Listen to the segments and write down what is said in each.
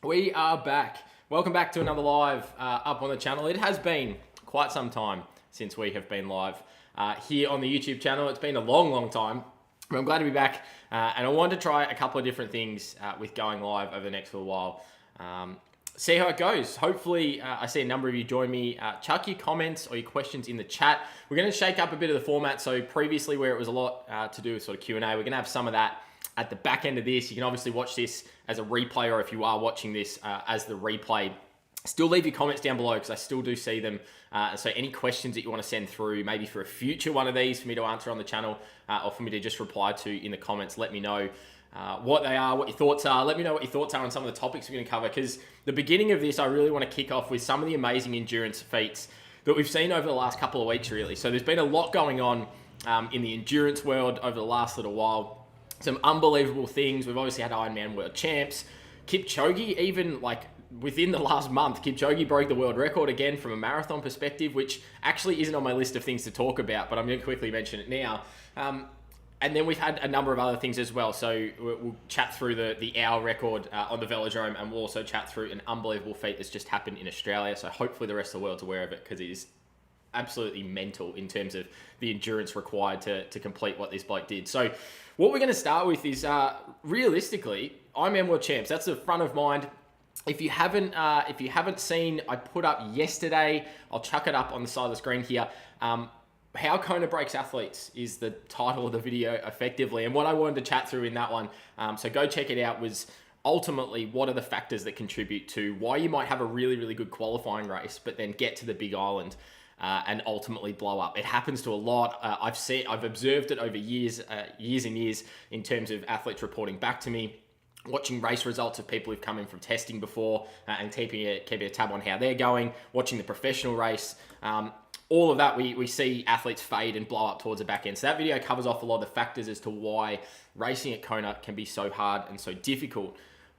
We are back. Welcome back to another live up on the channel. It has been quite some time since we have been live here on the YouTube channel. It's been a long time, but I'm glad to be back. And I wanted to try a couple of different things with going live over the next little while. See how it goes. Hopefully, I see a number of you join me. Chuck your comments or your questions in the chat. We're going to shake up a bit of the format. So previously, where it was a lot to do with sort of Q&A, we're going to have some of that at the back end of this. You can obviously watch this as a replay, or if you are watching this as the replay, still leave your comments down below because I still do see them. So any questions that you want to send through, maybe for a future one of these for me to answer on the channel, or for me to just reply to in the comments, let me know what they are, what your thoughts are. Let me know what your thoughts are on some of the topics we're going to cover, because the beginning of this, I really want to kick off with some of the amazing endurance feats that we've seen over the last couple of weeks, really. So there's been a lot going on in the endurance world over the last little while. Some unbelievable things. We've obviously had Ironman World Champs. Kipchoge, even like within the last month, Kipchoge broke the world record again from a marathon perspective, which actually isn't on my list of things to talk about, but I'm going to quickly mention it now. And then we've had a number of other things as well. So we'll chat through the hour record on the velodrome, and we'll also chat through an unbelievable feat that's just happened in Australia. So hopefully the rest of the world's aware of it, because it is absolutely mental in terms of the endurance required to complete what this bloke did. So what we're going to start with is realistically, Ironman World Champs. That's the front of mind. If you haven't seen, I put up yesterday, I'll chuck it up on the side of the screen here. How Kona breaks athletes is the title of the video, effectively. And what I wanted to chat through in that one, so go check it out, was ultimately what are the factors that contribute to why you might have a really good qualifying race, but then get to the big island and ultimately blow up. It happens to a lot. I've observed it over years and years in terms of athletes reporting back to me, watching race results of people who've come in from testing before and keeping a tab on how they're going, watching the professional race. All of that, we see athletes fade and blow up towards the back end. So that video covers off a lot of the factors as to why racing at Kona can be so hard and so difficult.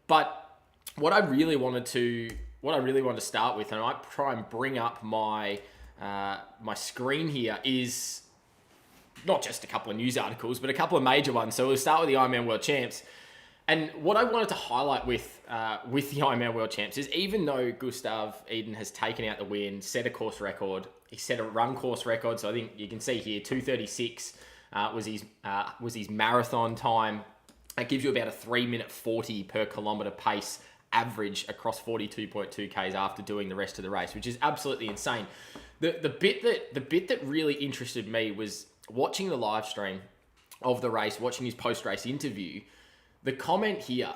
But what I really wanted to start with, and I might try and bring up my screen here, is not just a couple of news articles, but a couple of major ones. So we'll start with the Ironman World Champs. And what I wanted to highlight with the Ironman World Champs is, even though Gustav Eden has taken out the win, set a course record, he set a run course record. So I think you can see here, 2:36 was his marathon time. That gives you about a 3-minute 40 per kilometer pace average across 42.2 Ks after doing the rest of the race, which is absolutely insane. The bit that really interested me was watching the live stream of the race, watching his post-race interview. The comment here,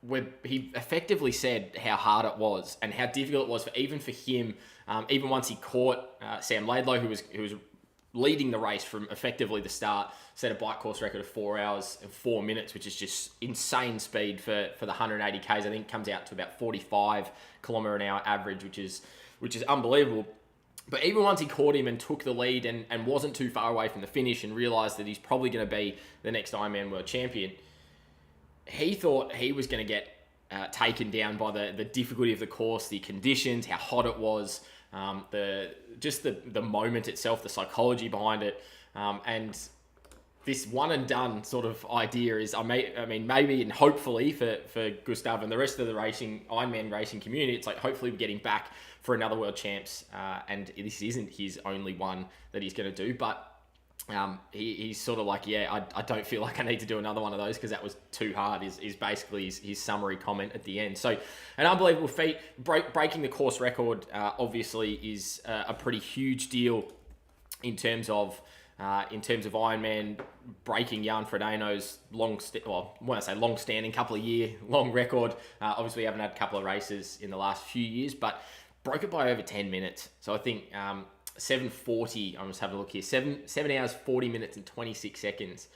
where he effectively said how hard it was and how difficult it was for him, even once he caught Sam Laidlow, who was leading the race from effectively the start, set a bike course record of 4 hours and 4 minutes, which is just insane speed for the 180 Ks. I think it comes out to about 45 kilometer an hour average, which is unbelievable. But even once he caught him and took the lead and wasn't too far away from the finish and realised that he's probably going to be the next Ironman World Champion, he thought he was going to get taken down by the difficulty of the course, the conditions, how hot it was, the moment itself, the psychology behind it, and this one and done sort of idea is, maybe and hopefully for Gustav and the rest of the Ironman racing community, it's like hopefully we're getting back for another World Champs, and this isn't his only one that he's going to do, but he's sort of like, I don't feel like I need to do another one of those because that was too hard, is basically his summary comment at the end. So an unbelievable feat. Breaking the course record obviously is a pretty huge deal in terms of Ironman breaking Jan Frodeno's long-standing, couple of year long record. Obviously, we haven't had a couple of races in the last few years, but broke it by over 10 minutes. So I think 7:40. I'm just having a look here. 7 hours 40 minutes and 26 seconds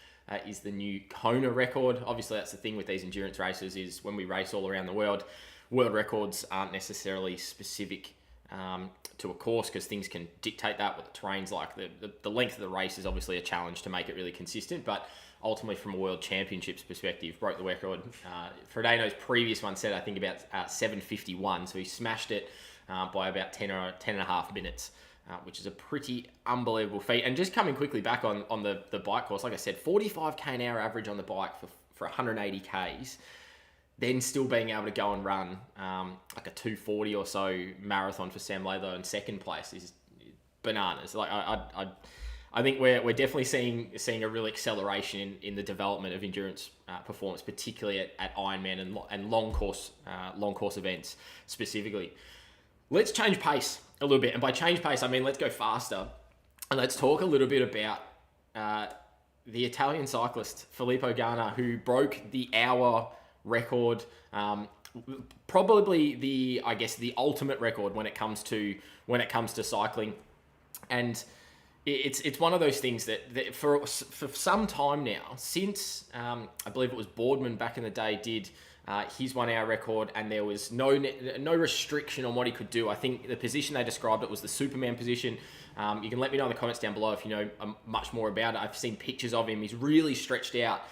is the new Kona record. Obviously, that's the thing with these endurance races, is when we race all around the world records aren't necessarily specific to a course, because things can dictate that, what the terrain's like. The length of the race is obviously a challenge to make it really consistent, but ultimately from a World Championships perspective, broke the record. Frodeno's previous one said, I think, about 7:51, so he smashed it by about 10 and a half minutes, which is a pretty unbelievable feat. And just coming quickly back on the bike course, like I said, 45 k an hour average on the bike for 180 Ks. then still being able to go and run like a 2:40 or so marathon for Sam Laidlaw in second place is bananas. Like I think we're definitely seeing a real acceleration in the development of endurance performance, particularly at Ironman and long course events specifically. Let's change pace a little bit, and by change pace I mean let's go faster, and let's talk a little bit about the Italian cyclist Filippo Ganna, who broke the hour record, probably the ultimate record when it comes to cycling. And it's one of those things that for some time now, since I believe it was Boardman back in the day did his 1 hour record, and there was no restriction on what he could do. I think the position they described it was the Superman position. You can let me know in the comments down below if you know much more about it. I've seen pictures of him. He's really stretched out.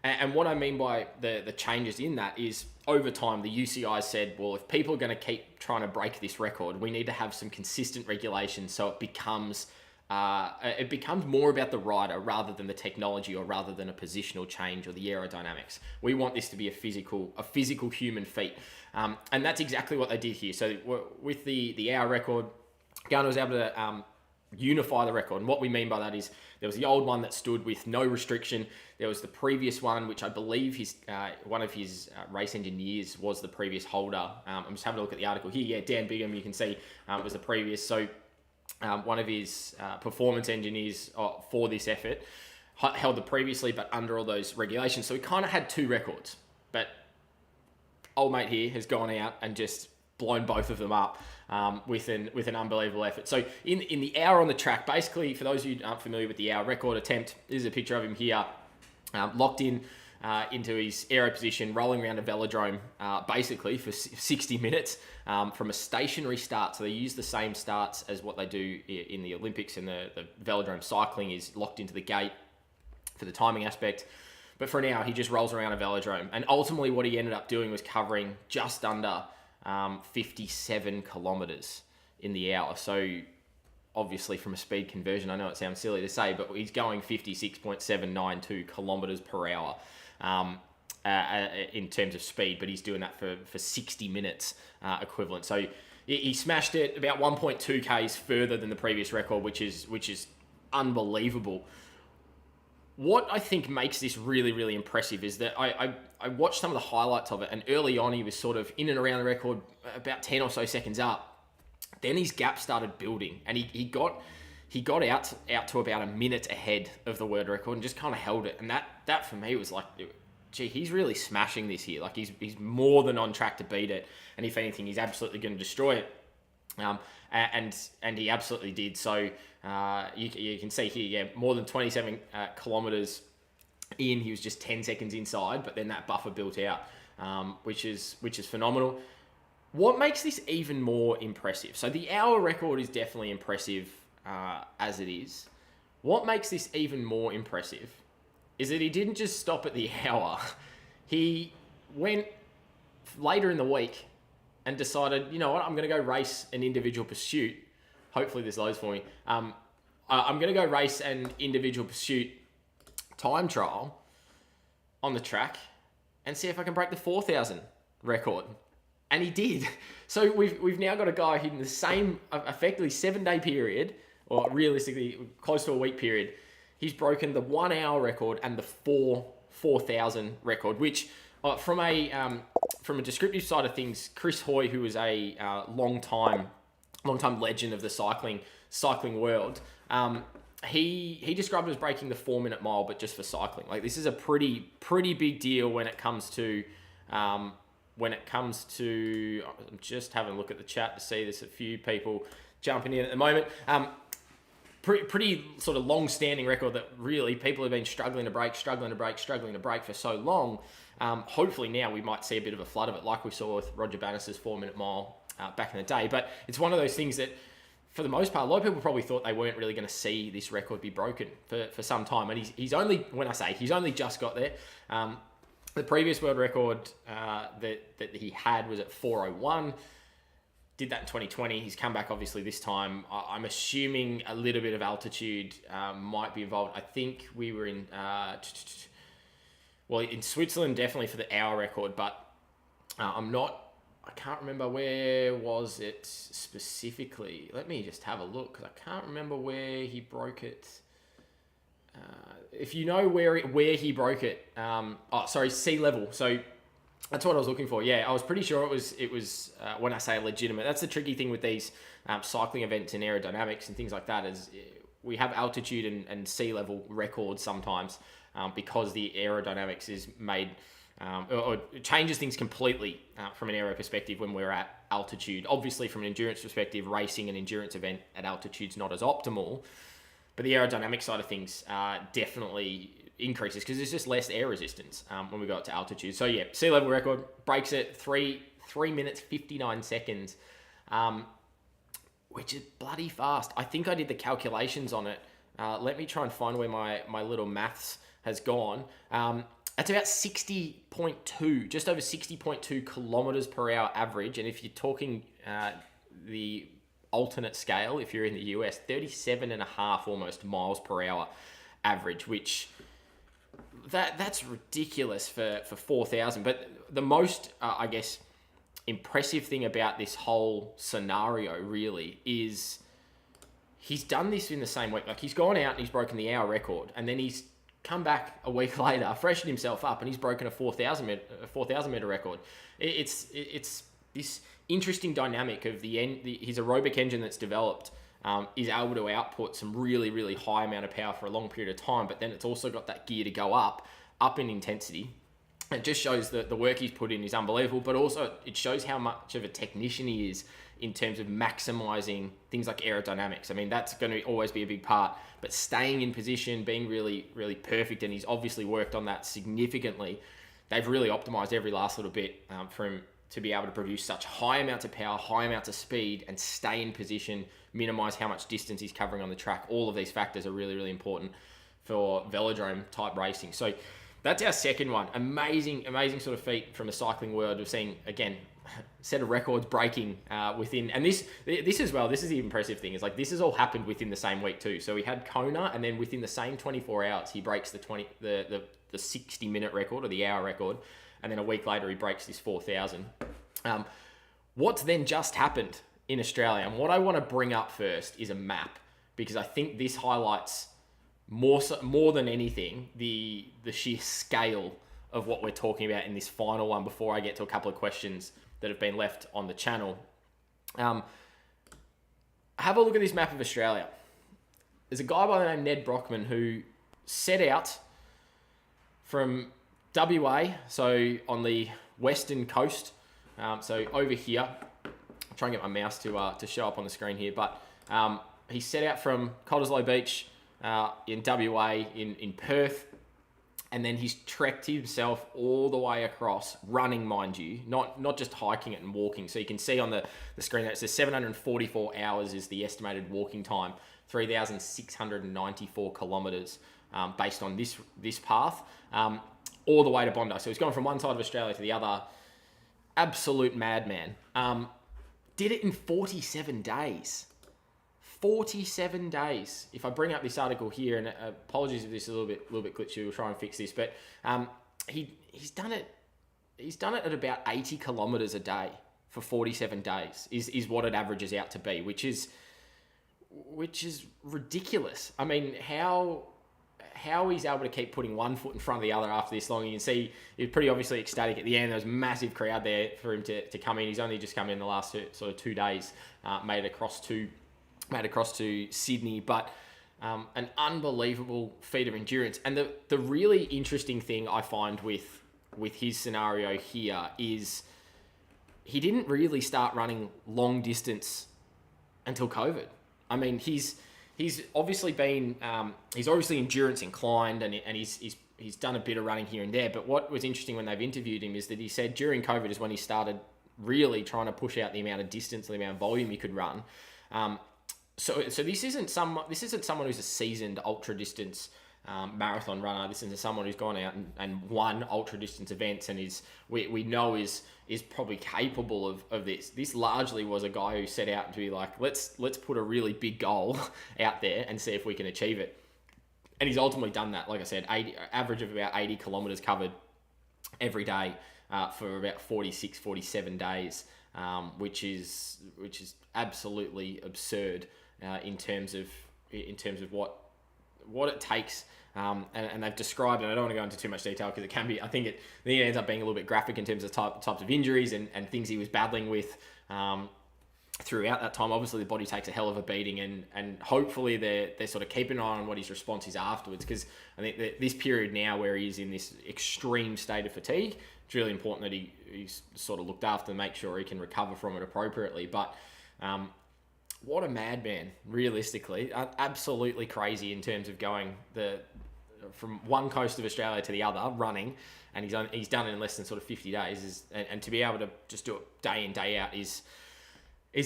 And what I mean by the changes in that is, over time, the UCI said, well, if people are going to keep trying to break this record, we need to have some consistent regulations so it becomes more about the rider rather than the technology, or rather than a positional change or the aerodynamics. We want this to be a physical human feat. And that's exactly what they did here. So with the hour record, Ganna was able to unify the record. And what we mean by that is there was the old one that stood with no restriction. There was the previous one, which I believe one of his race engineers was the previous holder. I'm just having a look at the article here. Yeah, Dan Bigham, you can see was the previous. So one of his performance engineers for this effort held the previously, but under all those regulations. So he kind of had two records. But old mate here has gone out and just blown both of them up with an unbelievable effort. So in the hour on the track, basically, for those of you who aren't familiar with the hour record attempt, this is a picture of him here, locked in into his aero position, rolling around a velodrome basically for 60 minutes from a stationary start. So they use the same starts as what they do in the Olympics, and the velodrome cycling is locked into the gate for the timing aspect. But for an hour, he just rolls around a velodrome. And ultimately what he ended up doing was covering just under 57 kilometers in the hour. So obviously from a speed conversion, I know it sounds silly to say, but he's going 56.792 kilometers per hour in terms of speed, but he's doing that for 60 minutes equivalent. So he smashed it about 1.2 Ks further than the previous record, which is unbelievable. What I think makes this really, really impressive is that I watched some of the highlights of it, and early on he was sort of in and around the record, about 10 or so seconds up. Then his gap started building, and he got out to about a minute ahead of the world record and just kind of held it. And that for me was like, gee, he's really smashing this here. Like he's more than on track to beat it, and if anything, he's absolutely going to destroy it. And he absolutely did. So you can see here, yeah, more than 27 kilometers in, he was just 10 seconds inside, but then that buffer built out, which is phenomenal. What makes this even more impressive? So the hour record is definitely impressive as it is. What makes this even more impressive is that he didn't just stop at the hour. He went later in the week and decided, you know what, I'm going to go race an individual pursuit. Hopefully this loads for me. I'm going to go race an individual pursuit time trial on the track and see if I can break the 4,000 record. And he did. So we've now got a guy who in the same, effectively 7-day period, or realistically close to a week period, he's broken the 1 hour record and the 4,000 record, which from a descriptive side of things, Chris Hoy, who was a long time legend of the cycling world, he described it as breaking the 4-minute mile, but just for cycling. Like, this is a pretty big deal when it comes to I'm just having a look at the chat to see there's a few people jumping in at the moment. Pretty sort of long-standing record that really people have been struggling to break for so long. Hopefully now we might see a bit of a flood of it, like we saw with Roger Bannister's 4-minute mile back in the day. But it's one of those things that, for the most part, a lot of people probably thought they weren't really going to see this record be broken for some time. And he's only just got there. The previous world record that he had was at 4:01. Did that in 2020. He's come back obviously this time. I'm assuming a little bit of altitude might be involved. I think we were in Switzerland definitely for the hour record, but I can't remember where was it specifically. Let me just have a look, because I can't remember where he broke it. If you know where he broke it, sea level. So that's what I was looking for. Yeah, I was pretty sure it was when I say legitimate. That's the tricky thing with these cycling events and aerodynamics and things like that, is we have altitude and sea level records sometimes because the aerodynamics is made or it changes things completely from an aero perspective when we're at altitude. Obviously, from an endurance perspective, racing an endurance event at altitude is not as optimal, but the aerodynamic side of things definitely increases because there's just less air resistance when we go up to altitude. So yeah, sea level record breaks it 3 minutes 59 seconds, which is bloody fast. I think I did the calculations on it. Let me try and find where my little maths has gone. That's about 60.2, just over 60.2 kilometers per hour average. And if you're talking the alternate scale, if you're in the US, 37 and a half almost miles per hour average, which that's ridiculous for 4,000. But the most, I guess, impressive thing about this whole scenario really is he's done this in the same week. Like, he's gone out and he's broken the hour record, and then he's come back a week later, freshened himself up, and he's broken a 4,000 meter record. It's this interesting dynamic of his aerobic engine that's developed is able to output some really, really high amount of power for a long period of time, but then it's also got that gear to go up in intensity. It just shows that the work he's put in is unbelievable, but also it shows how much of a technician he is in terms of maximizing things like aerodynamics. I mean, that's going to always be a big part, but staying in position, being really, really perfect, and he's obviously worked on that significantly. They've really optimized every last little bit for him to be able to produce such high amounts of power, high amounts of speed, and stay in position, minimize how much distance he's covering on the track. All of these factors are really, really important for velodrome type racing. So that's our second one. Amazing sort of feat from the cycling world. We're seeing, again, set of records breaking within, and this as well, this is the impressive thing, is like this has all happened within the same week too. So we had Kona, and then within the same 24 hours, he breaks the 60-minute record, or the hour record, and then a week later he breaks this 4,000. What's then just happened in Australia, and what I want to bring up first is a map, because I think this highlights more than anything the sheer scale of what we're talking about in this final one, before I get to a couple of questions that have been left on the channel. Have a look at this map of Australia. There's a guy by the name Ned Brockman who set out from WA, so on the western coast, so over here. I'll try and get my mouse to show up on the screen here, but he set out from Cottesloe Beach in WA, in Perth, and then he's trekked himself all the way across, running, mind you, not just hiking it and walking. So you can see on the screen that it says 744 hours is the estimated walking time, 3,694 kilometers based on this path, all the way to Bondi. So he's gone from one side of Australia to the other. Absolute madman. Did it in 47 days. 47 days. If I bring up this article here, and apologies if this is a little bit glitchy, we'll try and fix this, but he's done it at about 80 kilometers a day for 47 days is what it averages out to be, which is ridiculous. I mean, how he's able to keep putting one foot in front of the other after this long. You can see he's pretty obviously ecstatic at the end. There was a massive crowd there for him to come in. He's only just come in the last sort of 2 days, made it across to Sydney, but an unbelievable feat of endurance. And the really interesting thing I find with his scenario here is he didn't really start running long distance until COVID. I mean, he's obviously been he's obviously endurance inclined, and he's done a bit of running here and there. But what was interesting when they've interviewed him is that he said during COVID is when he started really trying to push out the amount of distance, the amount of volume he could run. So this isn't someone who's a seasoned ultra distance marathon runner. This is someone who's gone out and won ultra distance events, and we know is probably capable of this. This largely was a guy who set out to be like, let's put a really big goal out there and see if we can achieve it. And he's ultimately done that. Like I said, average of about 80 kilometers covered every day for about 46, 47 days, which is absolutely absurd in terms of what it takes. And they've described, and I don't want to go into too much detail because it can be, I think it ends up being a little bit graphic in terms of types of injuries and things he was battling with throughout that time. Obviously, the body takes a hell of a beating, and hopefully they're sort of keeping an eye on what his response is afterwards, because I think that this period now where he is in this extreme state of fatigue, it's really important that he's sort of looked after and make sure he can recover from it appropriately. But what a madman, realistically. Absolutely crazy in terms of going from one coast of Australia to the other, running, and he's done it in less than sort of 50 days. And to be able to just do it day in, day out is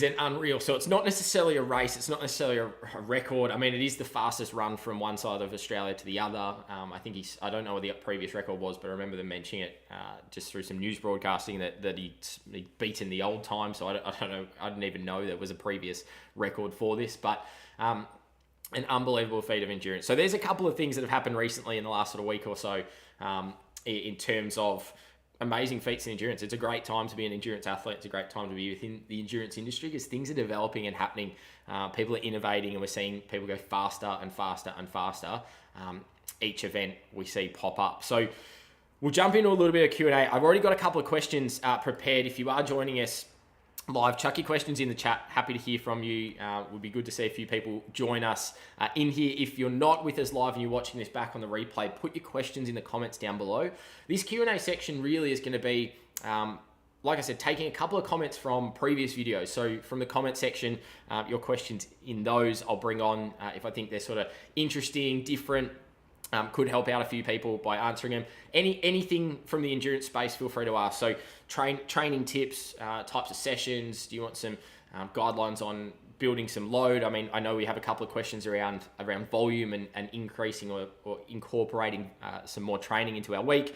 an unreal. So it's not necessarily a race, it's not necessarily a record. I mean, it is the fastest run from one side of Australia to the other. I think I don't know what the previous record was, but I remember them mentioning it just through some news broadcasting that he'd beaten the old time. So I don't know, I didn't even know there was a previous record for this, but an unbelievable feat of endurance. So there's a couple of things that have happened recently in the last sort of week or so in terms of amazing feats in endurance. It's a great time to be an endurance athlete. It's a great time to be within the endurance industry because things are developing and happening. People are innovating, and we're seeing people go faster and faster and faster. Each event we see pop up. So we'll jump into a little bit of Q&A. I've already got a couple of questions prepared. If you are joining us live, chuck your questions in the chat. Happy to hear from you. Would be good to see a few people join us in here. If you're not with us live and you're watching this back on the replay, put your questions in the comments down below. This Q&A section really is going to be, like I said, taking a couple of comments from previous videos. So from the comment section, your questions in those I'll bring on if I think they're sort of interesting, different, could help out a few people by answering them. Anything from the endurance space, feel free to ask. So training tips, types of sessions. Do you want some guidelines on building some load? I mean, I know we have a couple of questions around volume and increasing or incorporating some more training into our week.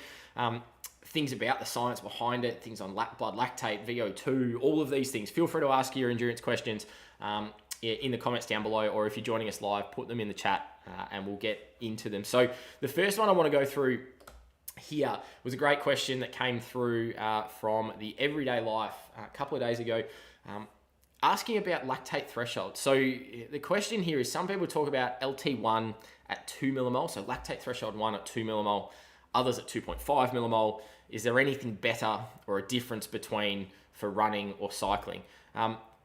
Things about the science behind it, things on blood lactate, VO2, all of these things. Feel free to ask your endurance questions in the comments down below, or if you're joining us live, put them in the chat and we'll get into them. So the first one I want to go through here was a great question that came through from the Everyday Life a couple of days ago, asking about lactate threshold. So the question here is, some people talk about LT1 at 2 millimole, so lactate threshold 1 at 2 millimole, others at 2.5 millimole. Is there anything better or a difference between for running or cycling?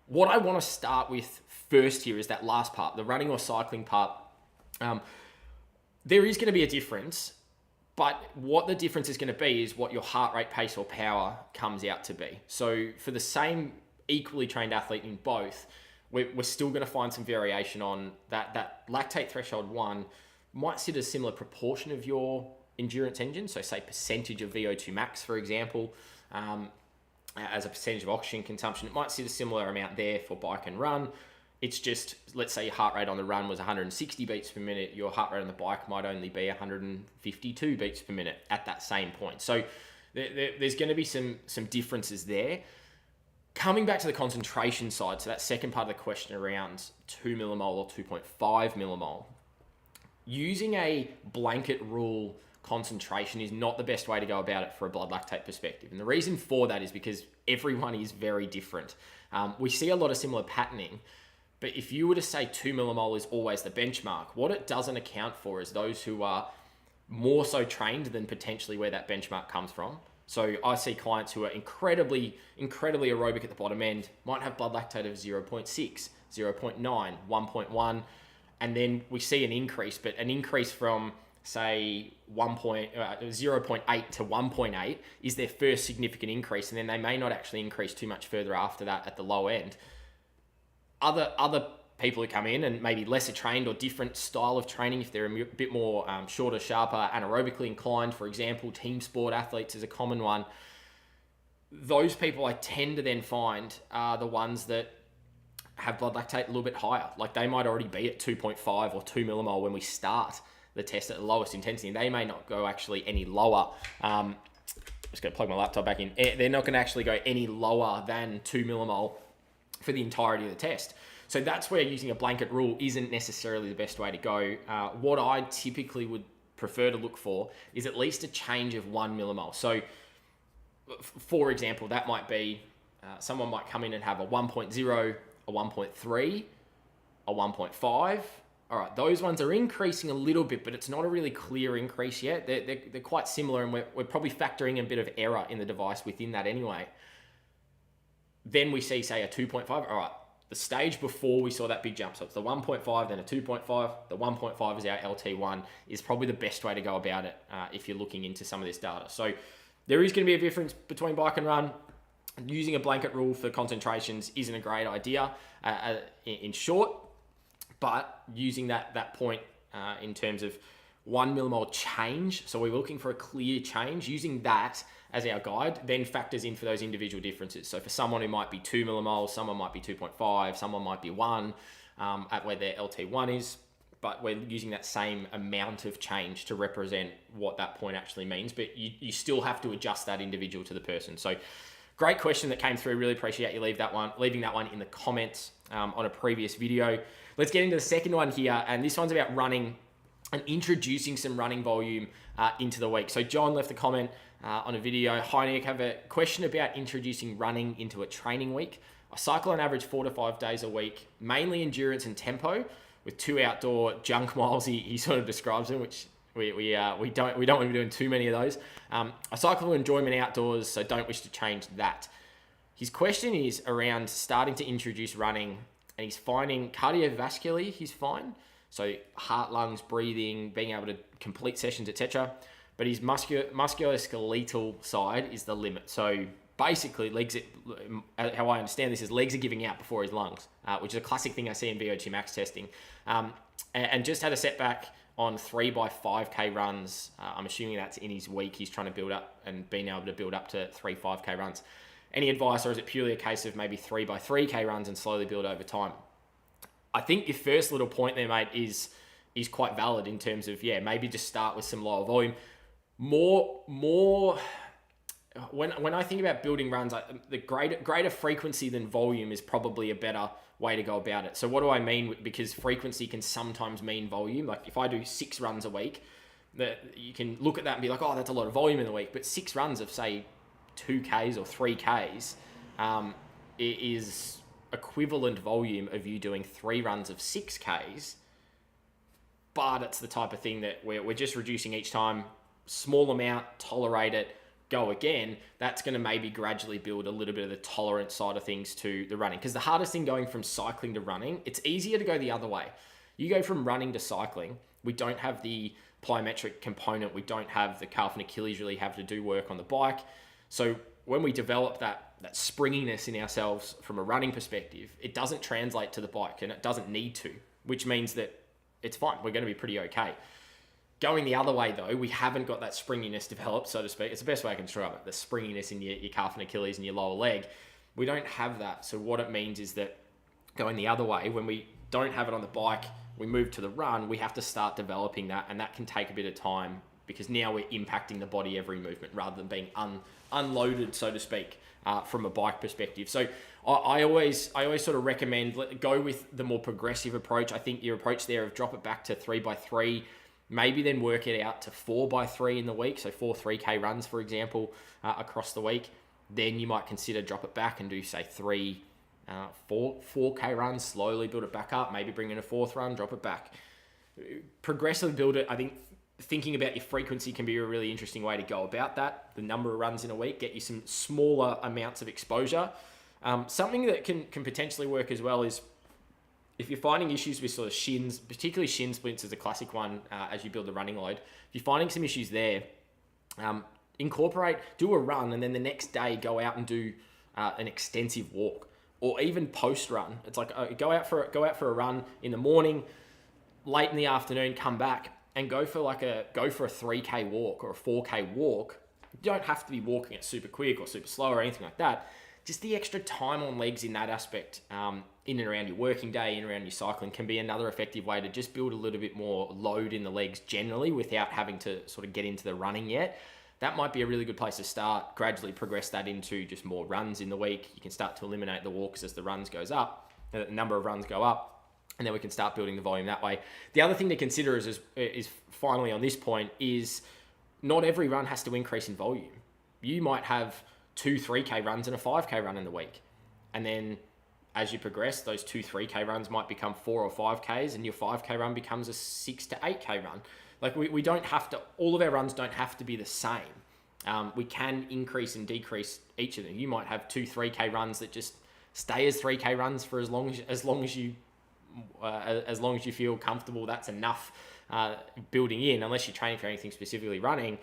What I want to start with first here is that last part, the running or cycling part. There is going to be a difference, but what the difference is going to be is what your heart rate, pace, or power comes out to be. So for the same equally trained athlete in both, we're still going to find some variation on that lactate threshold 1 might sit a similar proportion of your endurance engine. So say percentage of VO2 max, for example, as a percentage of oxygen consumption, it might sit a similar amount there for bike and run. It's just, let's say your heart rate on the run was 160 beats per minute, your heart rate on the bike might only be 152 beats per minute at that same point. So there's going to be some differences there. Coming back to the concentration side, so that second part of the question around 2 millimole or 2.5 millimole, using a blanket rule concentration is not the best way to go about it for a blood lactate perspective. And the reason for that is because everyone is very different. We see a lot of similar patterning, but if you were to say 2 millimole is always the benchmark, what it doesn't account for is those who are more so trained than potentially where that benchmark comes from. So I see clients who are incredibly aerobic at the bottom end, might have blood lactate of 0.6, 0.9, 1.1, and then we see an increase, but an increase from say 0.8 to 1.8 is their first significant increase, and then they may not actually increase too much further after that at the low end. Other people who come in and maybe lesser trained or different style of training, if they're a bit more shorter, sharper, anaerobically inclined, for example, team sport athletes is a common one. Those people I tend to then find are the ones that have blood lactate a little bit higher. Like they might already be at 2.5 or 2 millimole when we start the test at the lowest intensity. They may not go actually any lower. Just going to plug my laptop back in. They're not going to actually go any lower than 2 millimole for the entirety of the test. So that's where using a blanket rule isn't necessarily the best way to go. What I typically would prefer to look for is at least a change of 1 millimole. So for example, that might be someone might come in and have a 1.0, a 1.3, a 1.5. All right, those ones are increasing a little bit, but it's not a really clear increase yet. They're quite similar, and we're probably factoring a bit of error in the device within that anyway. Then we see, say, a 2.5. All right, the stage before we saw that big jump. So it's the 1.5, then a 2.5. The 1.5 is our LT1, is probably the best way to go about it if you're looking into some of this data. So there is going to be a difference between bike and run. Using a blanket rule for concentrations isn't a great idea in short, but using that point in terms of 1 millimole change, so we're looking for a clear change, using that as our guide, then factors in for those individual differences. So for someone who might be 2 millimoles, someone might be 2.5, someone might be 1 at where their LT1 is, but we're using that same amount of change to represent what that point actually means, but you still have to adjust that individual to the person. So great question that came through. Really appreciate you leaving that one in the comments on a previous video. Let's get into the second one here, and this one's about running and introducing some running volume into the week. So John left a comment on a video. Hi Nick, have a question about introducing running into a training week. I cycle on average 4 to 5 days a week, mainly endurance and tempo, with 2 outdoor junk miles. He sort of describes them, which we don't want to be doing too many of those. I cycle for enjoyment outdoors, so don't wish to change that. His question is around starting to introduce running, and he's finding cardiovascularly he's fine. So heart, lungs, breathing, being able to complete sessions, etc. But his musculoskeletal side is the limit. So basically, how I understand this is legs are giving out before his lungs, which is a classic thing I see in VO2 max testing. And just had a setback on 3x5K runs. I'm assuming that's in his week. He's trying to build up and being able to build up to 3 5K runs. Any advice, or is it purely a case of maybe 3x3K runs and slowly build over time? I think your first little point there, mate, is quite valid in terms of, maybe just start with some lower volume. When I think about building runs, the greater frequency than volume is probably a better way to go about it. So what do I mean? Because frequency can sometimes mean volume. Like if I do 6 runs a week, you can look at that and be like, oh, that's a lot of volume in the week. But 6 runs of, say, 2Ks or 3Ks is equivalent volume of you doing 3 runs of 6Ks. But it's the type of thing that we're just reducing each time, small amount, tolerate it, go again. That's going to maybe gradually build a little bit of the tolerance side of things to the running. Because the hardest thing going from cycling to running, it's easier to go the other way. You go from running to cycling, we don't have the plyometric component, we don't have the calf and Achilles really have to do work on the bike. So when we develop that springiness in ourselves from a running perspective, it doesn't translate to the bike, and it doesn't need to, which means that it's fine. We're going to be pretty okay. Going the other way, though, we haven't got that springiness developed, so to speak. It's the best way I can describe it, the springiness in your calf and Achilles and your lower leg. We don't have that. So what it means is that going the other way, when we don't have it on the bike, we move to the run, we have to start developing that, and that can take a bit of time because now we're impacting the body every movement rather than being unloaded, so to speak, from a bike perspective. So I always sort of recommend go with the more progressive approach. I think your approach there of drop it back to 3x3, maybe then work it out to 4x3 in the week. So 4 3K runs, for example, across the week. Then you might consider drop it back and do, say, 4K runs, slowly build it back up, maybe bring in a 4th run, drop it back. Progressively build it. I think thinking about your frequency can be a really interesting way to go about that. The number of runs in a week, get you some smaller amounts of exposure. Something that can potentially work as well is if you're finding issues with sort of shins, particularly shin splints is a classic one as you build the running load. If you're finding some issues there, do a run, and then the next day go out and do an extensive walk, or even post run. It's like go out for a run in the morning, late in the afternoon, come back and go for a 3K walk or a 4K walk. You don't have to be walking it super quick or super slow or anything like that. Just the extra time on legs in that aspect, in and around your working day, in and around your cycling, can be another effective way to just build a little bit more load in the legs generally without having to sort of get into the running yet. That might be a really good place to start. Gradually progress that into just more runs in the week. You can start to eliminate the walks as the runs goes up, the number of runs go up, and then we can start building the volume that way. The other thing to consider is finally on this point is not every run has to increase in volume. You might have 2 3K runs and a 5K run in the week. And then as you progress, those 2 3K runs might become 4 or 5Ks, and your 5K run becomes a 6 to 8K run. Like we don't have to, all of our runs don't have to be the same. We can increase and decrease each of them. You might have 2 3K runs that just stay as 3K runs for as long as you feel comfortable. That's enough building in, unless you're training for anything specifically running.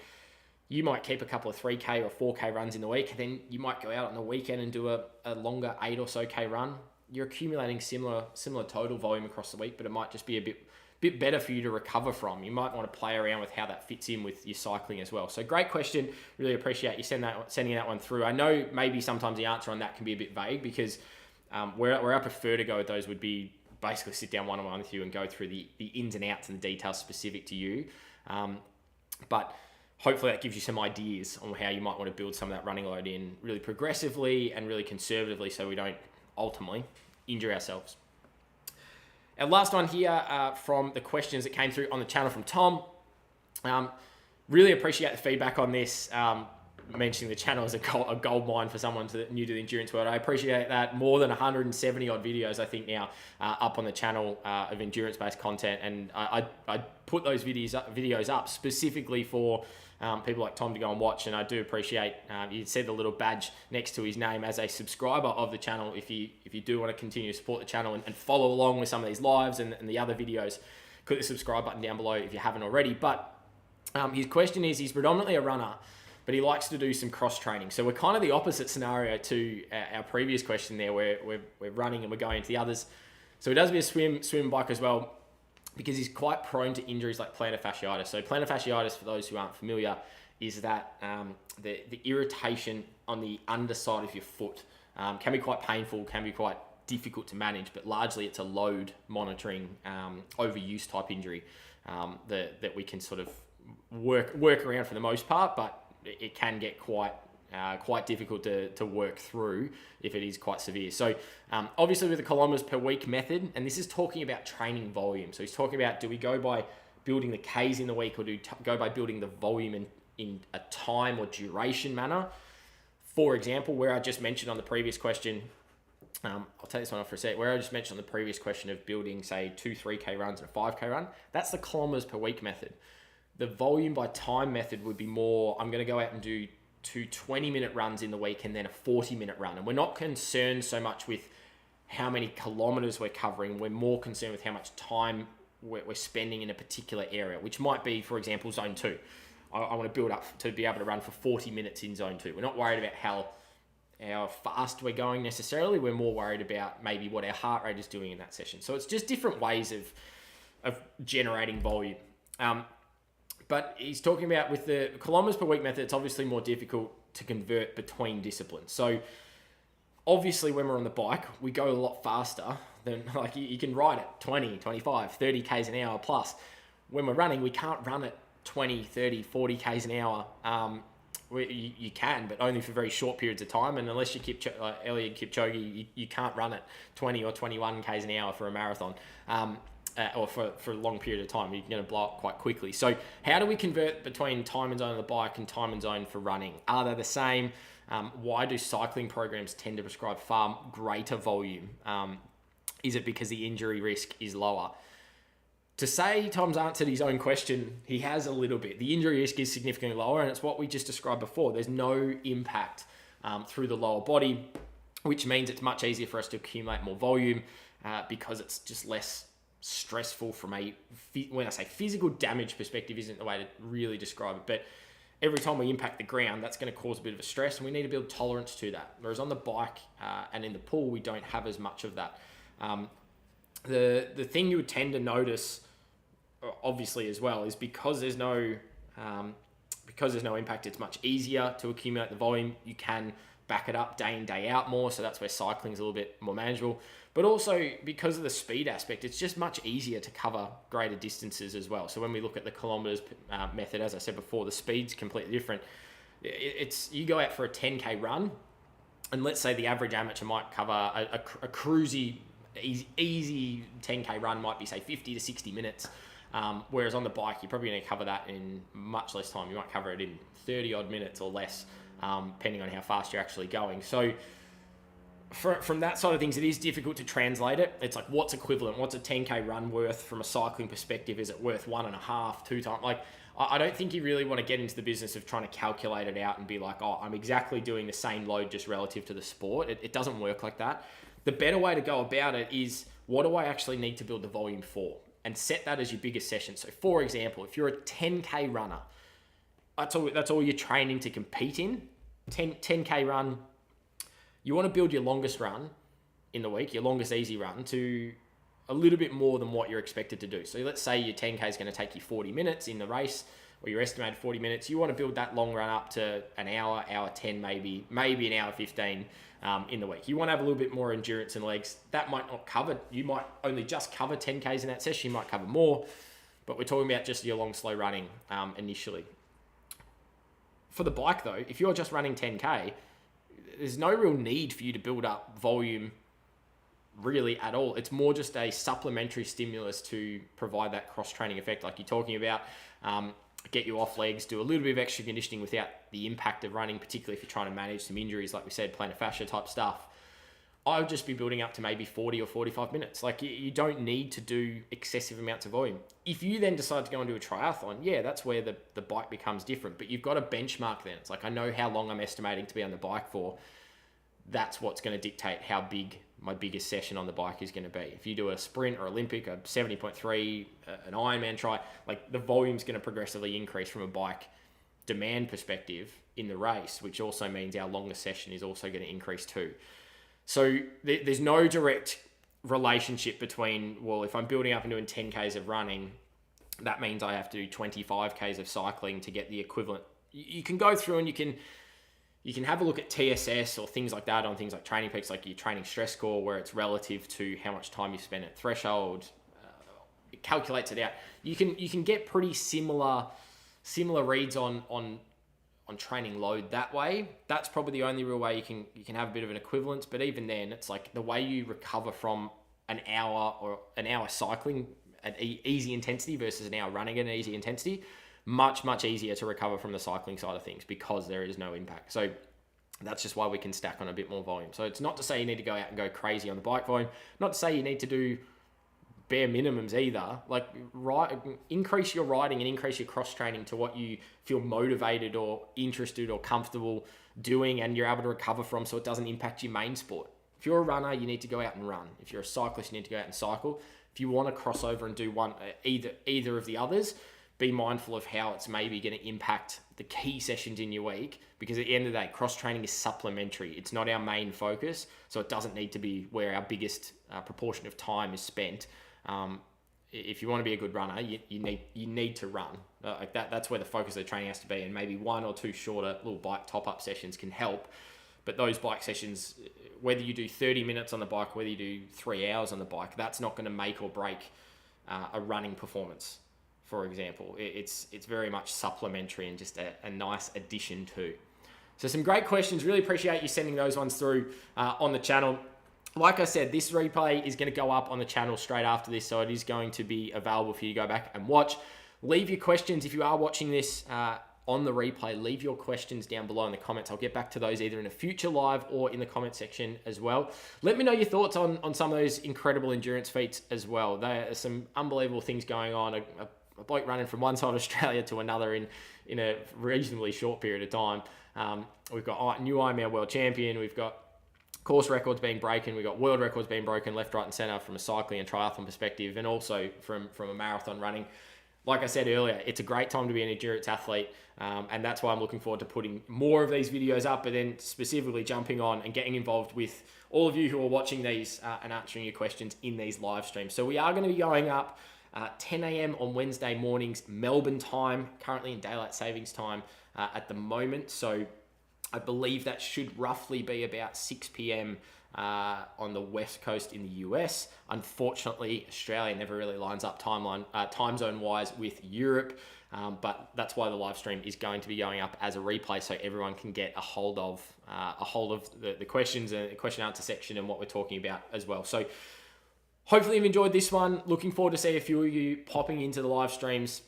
You might keep a couple of 3K or 4K runs in the week, and then you might go out on the weekend and do a longer 8 or so K run. You're accumulating similar total volume across the week, but it might just be a bit better for you to recover from. You might want to play around with how that fits in with your cycling as well. So great question. Really appreciate you sending that one through. I know maybe sometimes the answer on that can be a bit vague, because where I prefer to go with those would be basically sit down one-on-one with you and go through the ins and outs and the details specific to you. But hopefully that gives you some ideas on how you might want to build some of that running load in really progressively and really conservatively, so we don't ultimately injure ourselves. Our last one here from the questions that came through on the channel from Tom. Really appreciate the feedback on this. Mentioning the channel as a gold mine for someone new to the endurance world. I appreciate that. More than 170 odd videos, I think, now up on the channel of endurance-based content. And I put those videos up specifically for people like Tom to go and watch. And I do appreciate you said the little badge next to his name as a subscriber of the channel. If you do want to continue to support the channel and follow along with some of these lives and the other videos, click the subscribe button down below if you haven't already. But his question is, he's predominantly a runner, but he likes to do some cross training. So we're kind of the opposite scenario to our previous question there, where we're running and we're going into the others. So he does a bit of swim, bike as well, because he's quite prone to injuries like plantar fasciitis. So plantar fasciitis, for those who aren't familiar, is that the irritation on the underside of your foot can be quite painful, can be quite difficult to manage, but largely it's a load monitoring overuse type injury that we can sort of work around for the most part, but it can get quite difficult to work through if it is quite severe. So obviously with the kilometers per week method, and this is talking about training volume. So he's talking about, do we go by building the Ks in the week, or do we go by building the volume in a time or duration manner? For example, where I just mentioned on the previous question, I'll take this one off for a sec, where I just mentioned on the previous question of building, say, 2 3K runs and a 5K run, that's the kilometers per week method. The volume by time method would be more, I'm going to go out and do 2 20-minute runs in the week and then a 40-minute run. And we're not concerned so much with how many kilometers we're covering. We're more concerned with how much time we're spending in a particular area, which might be, for example, zone 2. I want to build up to be able to run for 40 minutes in zone 2. We're not worried about how fast we're going necessarily. We're more worried about maybe what our heart rate is doing in that session. So it's just different ways of generating volume. But he's talking about with the kilometers per week method, it's obviously more difficult to convert between disciplines. So obviously when we're on the bike, we go a lot faster than, like, you can ride at 20, 25, 30 Ks an hour plus. When we're running, we can't run at 20, 30, 40 Ks an hour. You can, but only for very short periods of time. And unless you Eliud Kipchoge, you can't run at 20 or 21 Ks an hour for a marathon. Or for a long period of time, you're going to blow up quite quickly. So how do we convert between time and zone on the bike and time and zone for running? Are they the same? Why do cycling programs tend to prescribe far greater volume? Is it because the injury risk is lower? To say Tom's answered his own question, he has a little bit. The injury risk is significantly lower, and it's what we just described before. There's no impact through the lower body, which means it's much easier for us to accumulate more volume because it's just less stressful from when I say physical damage perspective isn't the way to really describe it, but every time we impact the ground, that's going to cause a bit of a stress, and we need to build tolerance to that. Whereas on the bike and in the pool, we don't have as much of that. The thing you would tend to notice, obviously as well, is because there's no impact, it's much easier to accumulate the volume. You can back it up day in, day out more, so that's where cycling is a little bit more manageable. But also, because of the speed aspect, it's just much easier to cover greater distances as well. So when we look at the kilometers method, as I said before, the speed's completely different. It's you go out for a 10K run, and let's say the average amateur might cover a cruisy, easy 10K run might be, say, 50 to 60 minutes. Whereas on the bike, you're probably going to cover that in much less time. You might cover it in 30 odd minutes or less. depending on how fast you're actually going. So from that side of things, it is difficult to translate it. It's like, what's equivalent? What's a 10K run worth from a cycling perspective? Is it worth 1.5, 2 times? Like, I don't think you really want to get into the business of trying to calculate it out and be like, oh, I'm exactly doing the same load just relative to the sport. It doesn't work like that. The better way to go about it is, what do I actually need to build the volume for? And set that as your biggest session. So for example, if you're a 10K runner, that's all you're training to compete in, 10K run, you want to build your longest run in the week, your longest easy run, to a little bit more than what you're expected to do. So let's say your 10K is going to take you 40 minutes in the race, or your estimated 40 minutes. You want to build that long run up to an hour, hour 10, maybe an hour 15 in the week. You want to have a little bit more endurance and legs. That might not cover, you might only just cover 10Ks in that session. You might cover more, but we're talking about just your long, slow running initially. For the bike though, if you're just running 10K, there's no real need for you to build up volume really at all. It's more just a supplementary stimulus to provide that cross-training effect like you're talking about. Get you off legs, do a little bit of extra conditioning without the impact of running, particularly if you're trying to manage some injuries, like we said, plantar fascia type stuff. I would just be building up to maybe 40 or 45 minutes. Like, you don't need to do excessive amounts of volume. If you then decide to go and do a triathlon, yeah, that's where the bike becomes different. But you've got a benchmark then. It's like, I know how long I'm estimating to be on the bike for. That's what's going to dictate how big my biggest session on the bike is going to be. If you do a sprint or Olympic, a 70.3, an Ironman try, like, the volume's going to progressively increase from a bike demand perspective in the race, which also means our longest session is also going to increase too. So there's no direct relationship between, well, if I'm building up and doing 10Ks of running, that means I have to do 25Ks of cycling to get the equivalent. You can go through and you can have a look at TSS or things like that on things like Training Peaks, like your training stress score, where it's relative to how much time you spend at threshold. It calculates it out. You can get pretty similar reads on training load that way. That's probably the only real way you can have a bit of an equivalence. But even then, it's like the way you recover from an hour cycling at easy intensity versus an hour running at an easy intensity, much easier to recover from the cycling side of things because there is no impact. So that's just why we can stack on a bit more volume. So it's not to say you need to go out and go crazy on the bike volume, not to say you need to do bare minimums either. Like, increase your riding and increase your cross training to what you feel motivated or interested or comfortable doing and you're able to recover from, so it doesn't impact your main sport. If you're a runner, you need to go out and run. If you're a cyclist, you need to go out and cycle. If you want to cross over and do one, either of the others, be mindful of how it's maybe going to impact the key sessions in your week, because at the end of the day, cross training is supplementary. It's not our main focus, so it doesn't need to be where our biggest proportion of time is spent. If you want to be a good runner, you need to run. Like that's where the focus of the training has to be, and maybe 1 or 2 shorter little bike top-up sessions can help. But those bike sessions, whether you do 30 minutes on the bike, whether you do 3 hours on the bike, that's not going to make or break a running performance, for example. It's very much supplementary and just a nice addition too. So some great questions. Really appreciate you sending those ones through on the channel. Like I said, this replay is going to go up on the channel straight after this, so it is going to be available for you to go back and watch. Leave your questions if you are watching this on the replay. Leave your questions down below in the comments. I'll get back to those either in a future live or in the comment section as well. Let me know your thoughts on some of those incredible endurance feats as well. There are some unbelievable things going on. A bloke running from one side of Australia to another in a reasonably short period of time. We've got new Ironman world champion. We've got course records being broken. We've got world records being broken left, right, and center from a cycling and triathlon perspective, and also from a marathon running. Like I said earlier, it's a great time to be an endurance athlete, and that's why I'm looking forward to putting more of these videos up, but then specifically jumping on and getting involved with all of you who are watching these and answering your questions in these live streams. So we are going to be going up 10 a.m. on Wednesday mornings, Melbourne time, currently in daylight savings time at the moment. So I believe that should roughly be about 6 p.m. On the West Coast in the US. Unfortunately, Australia never really lines up time zone wise with Europe, but that's why the live stream is going to be going up as a replay, so everyone can get a hold of the questions and the question answer section and what we're talking about as well. So hopefully you've enjoyed this one. Looking forward to see a few of you popping into the live streams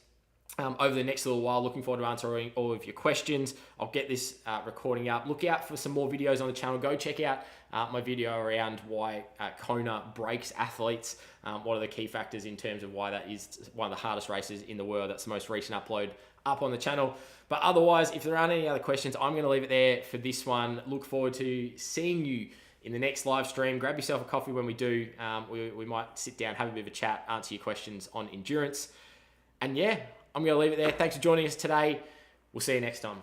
over the next little while. Looking forward to answering all of your questions. I'll get this recording up. Look out for some more videos on the channel. Go check out my video around why Kona breaks athletes. What are the key factors in terms of why that is one of the hardest races in the world. That's the most recent upload up on the channel. But otherwise, if there aren't any other questions, I'm going to leave it there for this one. Look forward to seeing you in the next live stream. Grab yourself a coffee when we do. We might sit down, have a bit of a chat, answer your questions on endurance. And yeah, I'm going to leave it there. Thanks for joining us today. We'll see you next time.